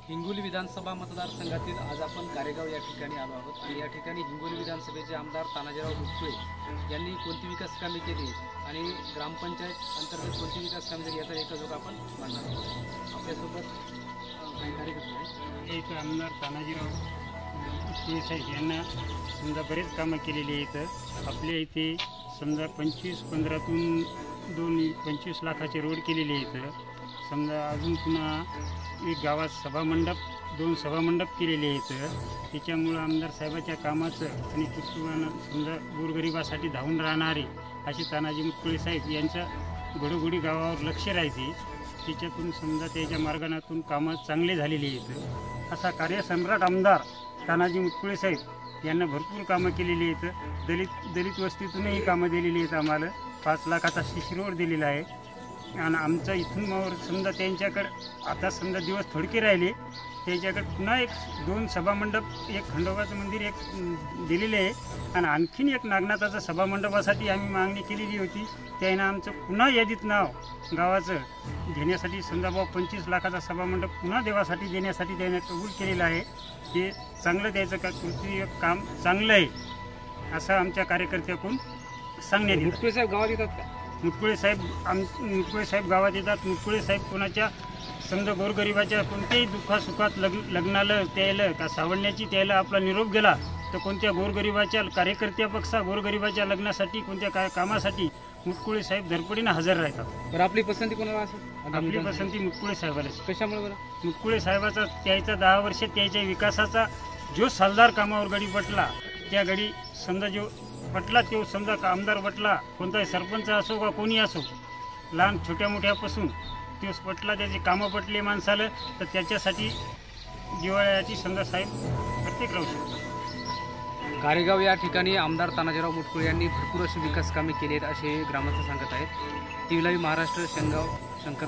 हिंगोली विधानसभा मतदारसंघातील आज आपण कारेगाव या ठिकाणी आलो आहोत आणि या ठिकाणी हिंगोली विधानसभेचे आमदार तानाजीराव मुटकुळे यांनी कोणती विकास कामे केली आणि ग्रामपंचायत अंतर्गत कोणती विकास कामे झाली याचा एकच आपण मांडणार आहोत। आपल्यासोबत काही कार्यकर्ते आहेत। एक आमदार तानाजीराव मुटकुळे साहेब यांना समजा बरेच कामं केलेली आहेत। आपल्या इथे समजा 25-15तून 25 लाखाचे रोड केलेले आहेत। समजा अजून पुन्हा एक गावात दोन सभामंडप केलेले आहेत। त्याच्यामुळं आमदार साहेबाच्या कामाचं आणि कुटुंबानं समजा गोरगरिबासाठी धावून राहणारे असे तानाजी मुटकुळे साहेब यांचं घडोघडी गावावर लक्ष राहायचे। त्याच्यातून समजा त्याच्या मार्गातून कामं चांगले झालेली आहेत। असा कार्यसम्राट आमदार तानाजी मुटकुळे साहेब यांना भरपूर कामं केलेली आहेत। दलित वस्तीतूनही कामं दिलेली आहेत। आम्हाला 5 लाखाचा शिशी रोड दिलेला आहे आणि आमचा इथून मावर समजा त्यांच्याकडं आता समजा दिवस थोडके राहिले, त्यांच्याकडे पुन्हा 2 सभामंडप, एक खंडोबाचं मंदिर एक दिलेले आहे आणि आणखीन एक नागनाथाचं सभामंडपासाठी आम्ही मागणी केलेली होती। त्यानं आमचं पुन्हा यादीत नाव गावाचं घेण्यासाठी समजा 25 लाखाचा सभामंडप पुन्हा देवासाठी देण्यासाठी त्याने कबूल केलेलं आहे। ते चांगलं द्यायचं का कृती काम चांगलं आहे असं आमच्या कार्यकर्त्याकडून सांगण्यात येतं। मुटकुळे साहेब गावात येतात का? मुटकुळे साहेब गावात येतात। मुटकुळे साहेब कोणाच्या समजा गोरगरिबाच्या कोणत्याही दुःखासुखात लग्नाला त्याला का सावडण्याची त्याला आपला निरोप गेला तर कोणत्या गोरगरिबाच्या कार्यकर्त्यापेक्षा गोरगरिबाच्या लग्नासाठी कोणत्या कामासाठी मुटकुळे साहेब धडपडीनं हजर राहतात। तर आपली पसंती कोणाला असेल? आपली पसंती मुटकुळे साहेबाला। कशामुळे बरं? मुटकुळे साहेबाचा त्याचा 10 वर्ष त्याच्या विकासाचा जो सालदार कामावर गडी पटला, त्या गडी समजा जो पटला तो समजा आमदार पटला, कोणताही सरपंच असो का कोणी असो, लहान छोट्या मोठ्यापासून तो पटला, त्याचे कामं पटले माणसाला तर त्याच्यासाठी जिव्हाळ्याची समजा साहेब प्रत्येक राहू शकतो। कारेगाव या ठिकाणी आमदार तानाजीराव मुटकुळे यांनी भरपूर अशी विकास कामे केली आहेत असे ग्रामस्थ सांगत आहेत। टीव्ही लाईव्ह महाराष्ट्र, शेंगाव, शंकर।